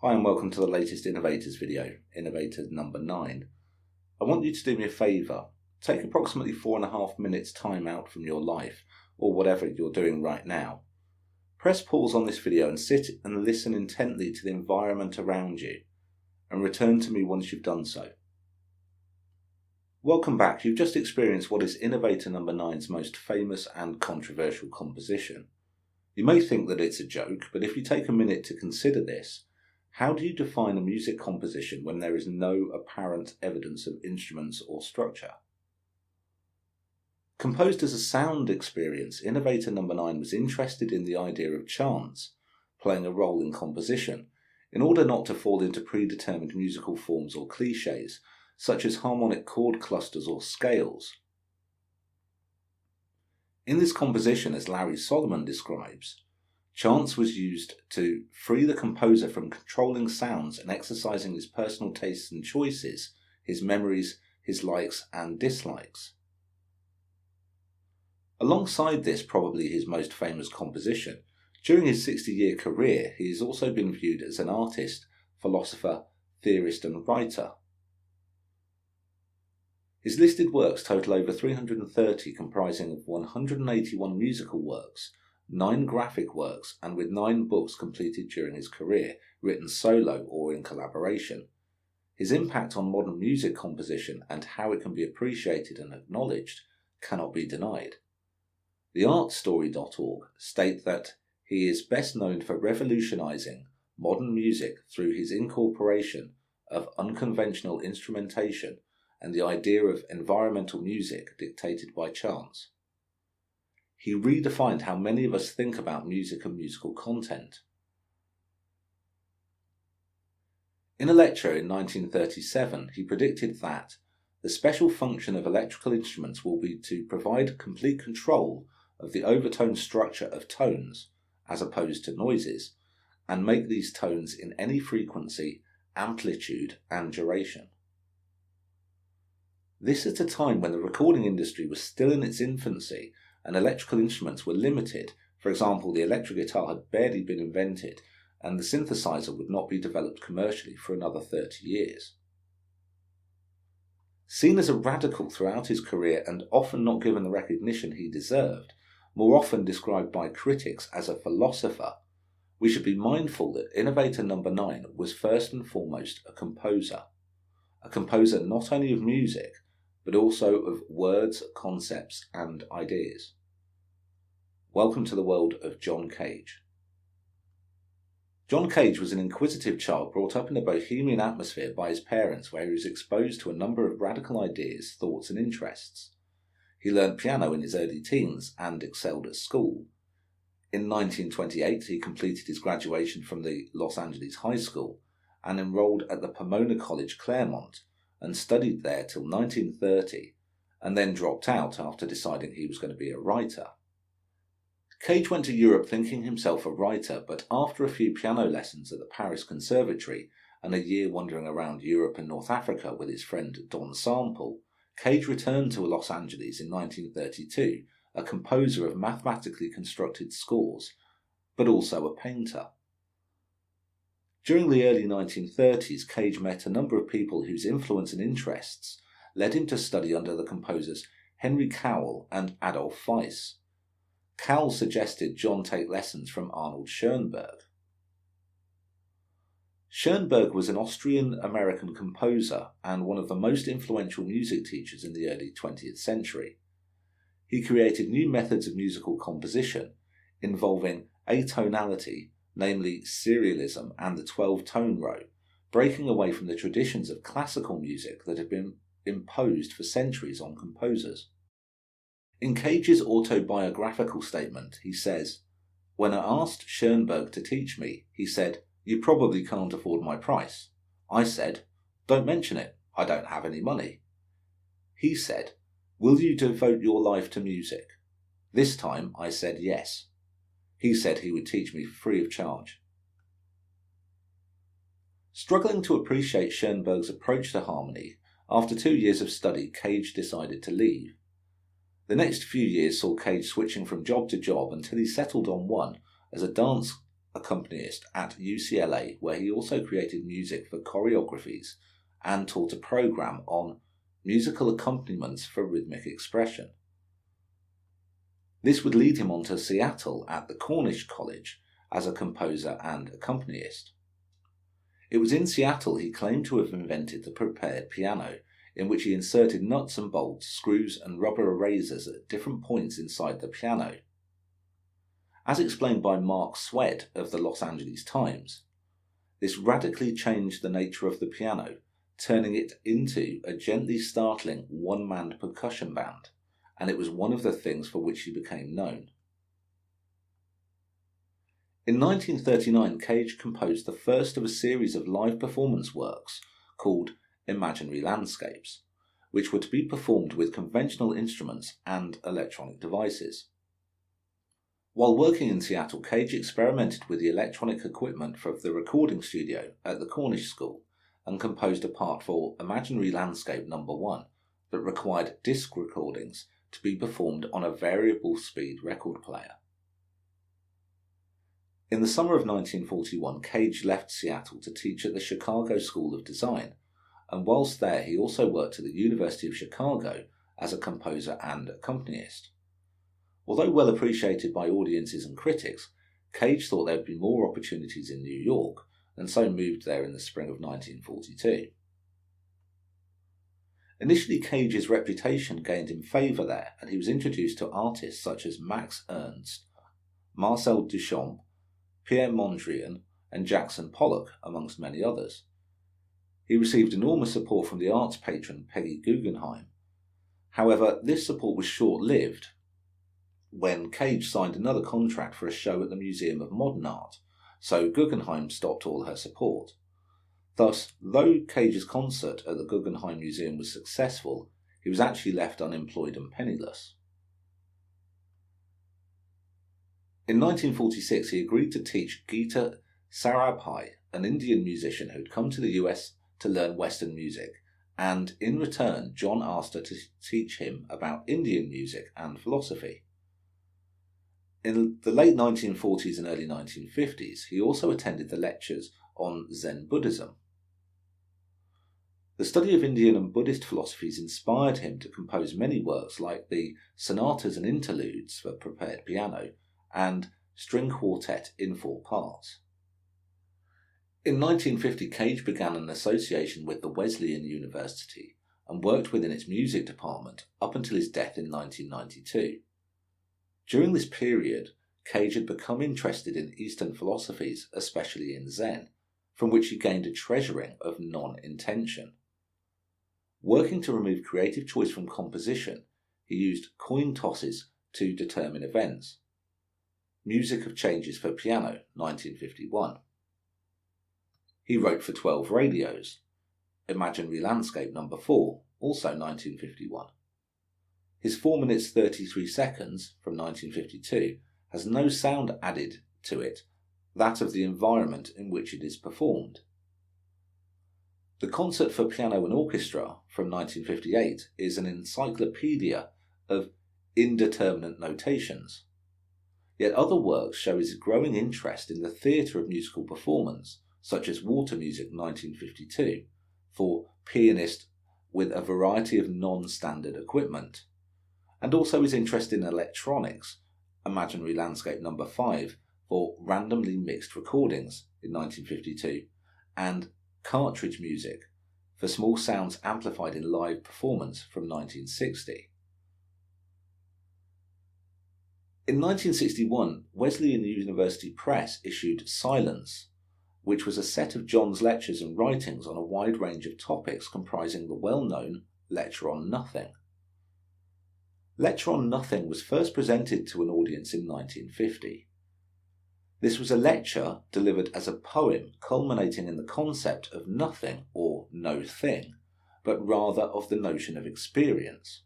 Hi and welcome to the latest Innovators video, Innovator number 9. I want you to do me a favour. Take approximately 4.5 minutes time out from your life, or whatever you're doing right now. Press pause on this video and sit and listen intently to the environment around you, and return to me once you've done so. Welcome back. You've just experienced what is Innovator number 9's most famous and controversial composition. You may think that it's a joke, but if you take a minute to consider this, how do you define a music composition when there is no apparent evidence of instruments or structure? Composed as a sound experience, Innovator number 9 was interested in the idea of chance playing a role in composition, in order not to fall into predetermined musical forms or cliches, such as harmonic chord clusters or scales. In this composition, as Larry Solomon describes, chance was used to free the composer from controlling sounds and exercising his personal tastes and choices, his memories, his likes and dislikes. Alongside this, probably his most famous composition, during his 60-year career he has also been viewed as an artist, philosopher, theorist and writer. His listed works total over 330, comprising of 181 musical works, 9 graphic works, and with 9 books completed during his career, written solo or in collaboration. His impact on modern music composition and how it can be appreciated and acknowledged cannot be denied. TheArtStory.org state that he is best known for revolutionizing modern music through his incorporation of unconventional instrumentation and the idea of environmental music dictated by chance. He redefined how many of us think about music and musical content. In a lecture in 1937, he predicted that the special function of electrical instruments will be to provide complete control of the overtone structure of tones, as opposed to noises, and make these tones in any frequency, amplitude, and duration. This at a time when the recording industry was still in its infancy and electrical instruments were limited. For example, the electric guitar had barely been invented, and the synthesizer would not be developed commercially for another 30 years. Seen as a radical throughout his career and often not given the recognition he deserved, more often described by critics as a philosopher, we should be mindful that Innovator number 9 was first and foremost a composer not only of music, but also of words, concepts and ideas. Welcome to the world of John Cage. John Cage was an inquisitive child brought up in a bohemian atmosphere by his parents, where he was exposed to a number of radical ideas, thoughts and interests. He learned piano in his early teens and excelled at school. In 1928 he completed his graduation from the Los Angeles High School and enrolled at the Pomona College, Claremont, and studied there till 1930, and then dropped out after deciding he was going to be a writer. Cage went to Europe thinking himself a writer, but after a few piano lessons at the Paris Conservatory and a year wandering around Europe and North Africa with his friend Don Sample, Cage returned to Los Angeles in 1932, a composer of mathematically constructed scores, but also a painter. During the early 1930s, Cage met a number of people whose influence and interests led him to study under the composers Henry Cowell and Adolf Weiss. Cowell suggested John take lessons from Arnold Schoenberg. Schoenberg was an Austrian-American composer and one of the most influential music teachers in the early 20th century. He created new methods of musical composition involving atonality, namely serialism and the 12-tone row, breaking away from the traditions of classical music that had been imposed for centuries on composers. In Cage's autobiographical statement, he says, "When I asked Schoenberg to teach me, he said, 'You probably can't afford my price.' I said, 'Don't mention it, I don't have any money.' He said, 'Will you devote your life to music?' This time I said yes. He said he would teach me free of charge." Struggling to appreciate Schoenberg's approach to harmony, after 2 years of study, Cage decided to leave. The next few years saw Cage switching from job to job until he settled on one as a dance accompanist at UCLA, where he also created music for choreographies and taught a program on musical accompaniments for rhythmic expression. This would lead him on to Seattle at the Cornish College as a composer and accompanist. It was in Seattle he claimed to have invented the prepared piano, in which he inserted nuts and bolts, screws and rubber erasers at different points inside the piano. As explained by Mark Swed of the Los Angeles Times, this radically changed the nature of the piano, turning it into a gently startling one-man percussion band, and it was one of the things for which he became known. In 1939, Cage composed the first of a series of live performance works called Imaginary Landscapes, which were to be performed with conventional instruments and electronic devices. While working in Seattle, Cage experimented with the electronic equipment for the recording studio at the Cornish School and composed a part for Imaginary Landscape No. 1 that required disc recordings to be performed on a variable speed record player. In the summer of 1941, Cage left Seattle to teach at the Chicago School of Design, and whilst there he also worked at the University of Chicago as a composer and accompanist. Although well appreciated by audiences and critics, Cage thought there would be more opportunities in New York, and so moved there in the spring of 1942. Initially, Cage's reputation gained him favour there, and he was introduced to artists such as Max Ernst, Marcel Duchamp, Pierre Mondrian, and Jackson Pollock, amongst many others. He received enormous support from the arts patron Peggy Guggenheim. However, this support was short-lived when Cage signed another contract for a show at the Museum of Modern Art, so Guggenheim stopped all her support. Thus, though Cage's concert at the Guggenheim Museum was successful, he was actually left unemployed and penniless. In 1946, he agreed to teach Gita Sarabhai, an Indian musician who had come to the US to learn Western music, and in return, John asked her to teach him about Indian music and philosophy. In the late 1940s and early 1950s, he also attended the lectures on Zen Buddhism. The study of Indian and Buddhist philosophies inspired him to compose many works like the Sonatas and Interludes for prepared piano and String Quartet in 4 parts. In 1950, Cage began an association with the Wesleyan University and worked within its music department up until his death in 1992. During this period, Cage had become interested in Eastern philosophies, especially in Zen, from which he gained a treasuring of non-intention. Working to remove creative choice from composition, he used coin tosses to determine events. Music of Changes for Piano, 1951. He wrote for 12 radios. Imaginary Landscape No. 4, also 1951. His 4 minutes 33 seconds, from 1952, has no sound added to it, that of the environment in which it is performed. The Concert for Piano and Orchestra, from 1958, is an encyclopedia of indeterminate notations. Yet other works show his growing interest in the theatre of musical performance, such as Water Music 1952, for pianist with a variety of non-standard equipment, and also his interest in electronics, Imaginary Landscape No. 5, for randomly mixed recordings in 1952, and Cartridge Music, for small sounds amplified in live performance from 1960. In 1961, Wesleyan University Press issued Silence, which was a set of John's lectures and writings on a wide range of topics comprising the well-known Lecture on Nothing. Lecture on Nothing was first presented to an audience in 1950. This was a lecture delivered as a poem culminating in the concept of nothing or no thing, but rather of the notion of experience.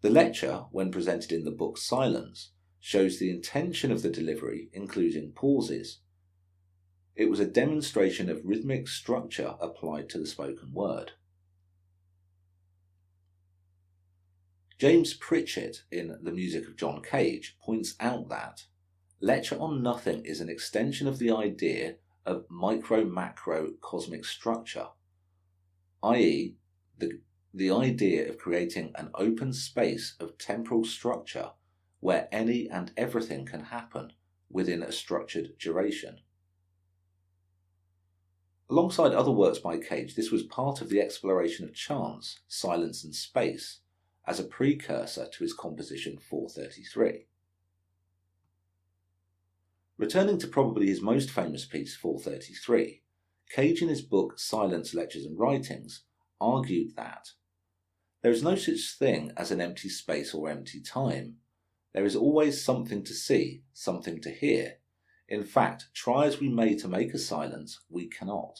The lecture, when presented in the book Silence, shows the intention of the delivery, including pauses. It was a demonstration of rhythmic structure applied to the spoken word. James Pritchett, in The Music of John Cage, points out that Lecture on nothing is an extension of the idea of micro-macro cosmic structure, i.e., the idea of creating an open space of temporal structure where any and everything can happen within a structured duration. Alongside other works by Cage, this was part of the exploration of chance, silence and space as a precursor to his composition 433. Returning to probably his most famous piece, 433, Cage in his book Silence, Lectures and Writings argued that there is no such thing as an empty space or empty time. There is always something to see, something to hear. In fact, try as we may to make a silence, we cannot.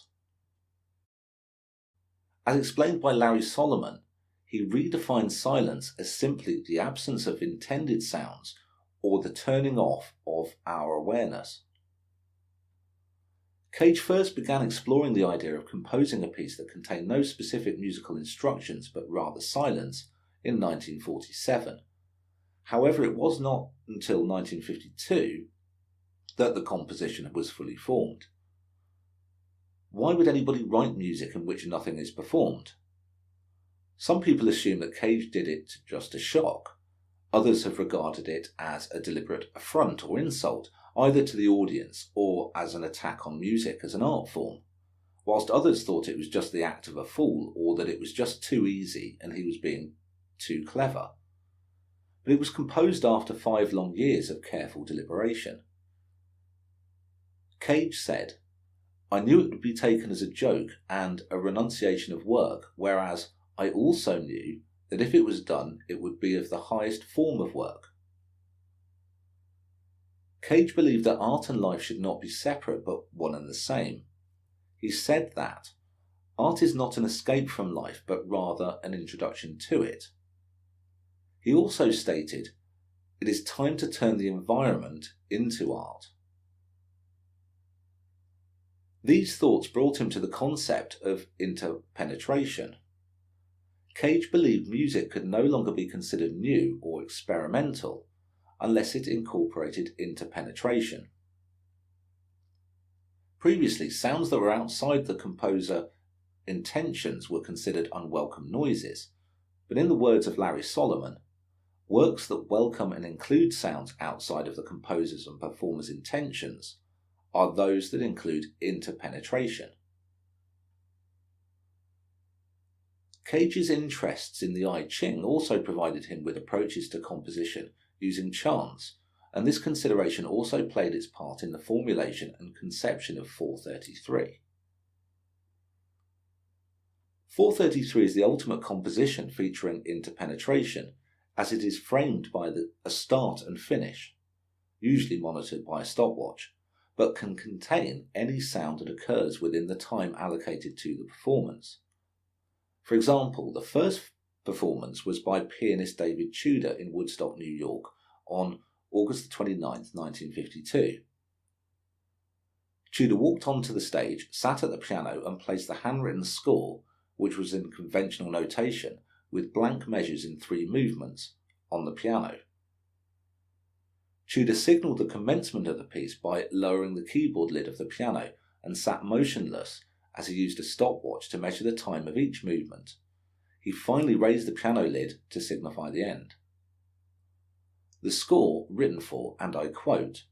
As explained by Larry Solomon, he redefined silence as simply the absence of intended sounds or the turning off of our awareness. Cage first began exploring the idea of composing a piece that contained no specific musical instructions but rather silence in 1947. However, it was not until 1952 that the composition was fully formed. Why would anybody write music in which nothing is performed? Some people assume that Cage did it just to shock. Others have regarded it as a deliberate affront or insult, either to the audience or as an attack on music as an art form, whilst others thought it was just the act of a fool or that it was just too easy and he was being too clever. But it was composed after 5 long years of careful deliberation. Cage said, "I knew it would be taken as a joke and a renunciation of work, whereas I also knew that if it was done, it would be of the highest form of work." Cage believed that art and life should not be separate but one and the same. He said that art is not an escape from life but rather an introduction to it. He also stated, "It is time to turn the environment into art." These thoughts brought him to the concept of interpenetration. Cage believed music could no longer be considered new or experimental unless it incorporated interpenetration. Previously, sounds that were outside the composer's intentions were considered unwelcome noises, but in the words of Larry Solomon, works that welcome and include sounds outside of the composer's and performer's intentions are those that include interpenetration. Cage's interests in the I Ching also provided him with approaches to composition using chants, and this consideration also played its part in the formulation and conception of 433. 433 is the ultimate composition featuring interpenetration, as it is framed by a start and finish, usually monitored by a stopwatch, but can contain any sound that occurs within the time allocated to the performance. For example, the first performance was by pianist David Tudor in Woodstock, New York on August 29, 1952. Tudor walked onto the stage, sat at the piano and placed the handwritten score, which was in conventional notation, with blank measures in 3 movements, on the piano. Tudor signalled the commencement of the piece by lowering the keyboard lid of the piano and sat motionless as he used a stopwatch to measure the time of each movement. He finally raised the piano lid to signify the end. The score, written for, and I quote,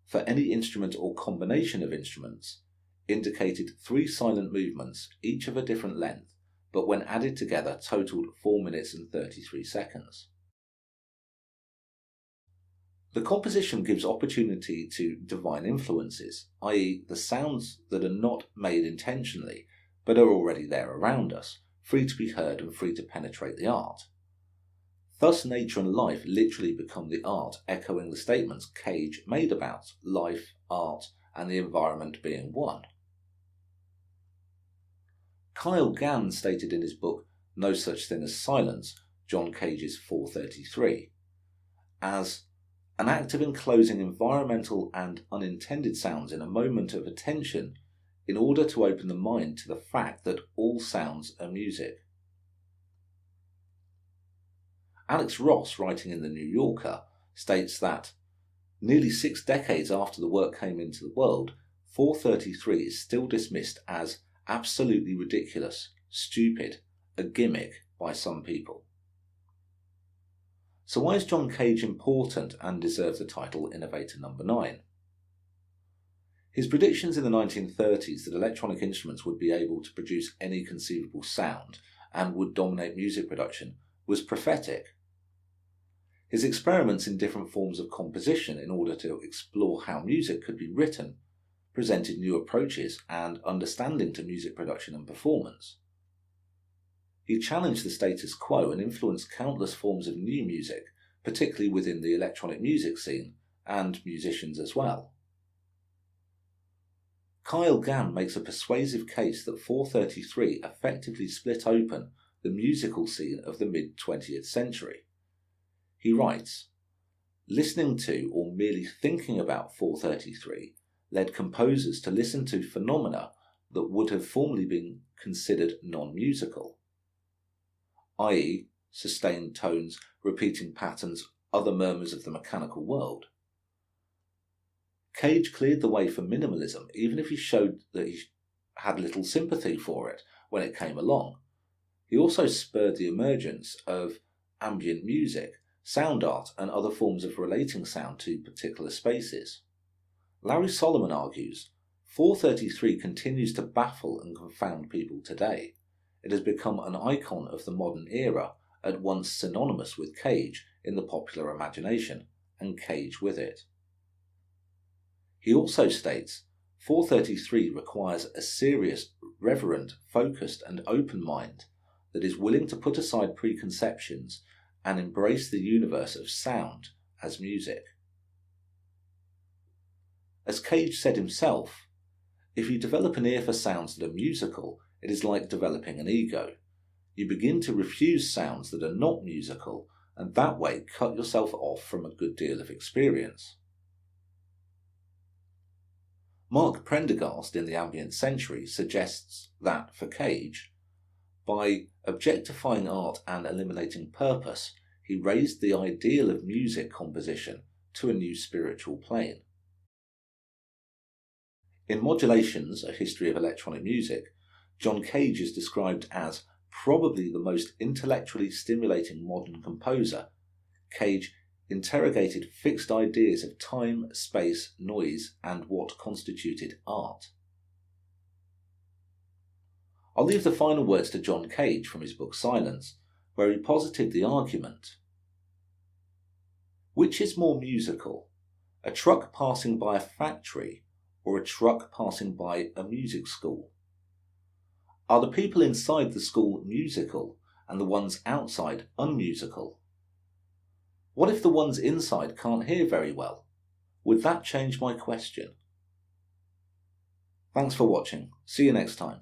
"for any instrument or combination of instruments," indicated 3 silent movements, each of a different length, but when added together totalled 4 minutes and 33 seconds. The composition gives opportunity to divine influences, i.e. the sounds that are not made intentionally, but are already there around us, free to be heard and free to penetrate the art. Thus nature and life literally become the art, echoing the statements Cage made about life, art, and the environment being one. Kyle Gann stated in his book No Such Thing as Silence, John Cage's 433, as an act of enclosing environmental and unintended sounds in a moment of attention in order to open the mind to the fact that all sounds are music. Alex Ross, writing in The New Yorker, states that Nearly 6 decades after the work came into the world, 433 is still dismissed as absolutely ridiculous, stupid, a gimmick by some people. So why is John Cage important and deserves the title Innovator number 9? His predictions in the 1930s that electronic instruments would be able to produce any conceivable sound and would dominate music production was prophetic. His experiments in different forms of composition in order to explore how music could be written presented new approaches and understanding to music production and performance. He challenged the status quo and influenced countless forms of new music, particularly within the electronic music scene and musicians as well. Kyle Gann makes a persuasive case that 433 effectively split open the musical scene of the mid-20th century. He writes, "Listening to or merely thinking about 433 led composers to listen to phenomena that would have formerly been considered non-musical, i.e., sustained tones, repeating patterns, other murmurs of the mechanical world." Cage cleared the way for minimalism, even if he showed that he had little sympathy for it when it came along. He also spurred the emergence of ambient music, sound art, and other forms of relating sound to particular spaces. Larry Solomon argues, 433 continues to baffle and confound people today. It has become an icon of the modern era, at once synonymous with Cage in the popular imagination, and Cage with it. He also states, 433 requires a serious, reverent, focused and open mind that is willing to put aside preconceptions and embrace the universe of sound as music. As Cage said himself, if you develop an ear for sounds that are musical, it is like developing an ego. You begin to refuse sounds that are not musical, and that way cut yourself off from a good deal of experience. Mark Prendergast in The Ambient Century suggests that, for Cage, by objectifying art and eliminating purpose, he raised the ideal of music composition to a new spiritual plane. In Modulations, A History of Electronic Music, John Cage is described as probably the most intellectually stimulating modern composer. Cage interrogated fixed ideas of time, space, noise, and what constituted art. I'll leave the final words to John Cage from his book Silence, where he posited the argument: which is more musical, a truck passing by a factory or a truck passing by a music school? Are the people inside the school musical and the ones outside unmusical? What if the ones inside can't hear very well? Would that change my question? Thanks for watching. See you next time.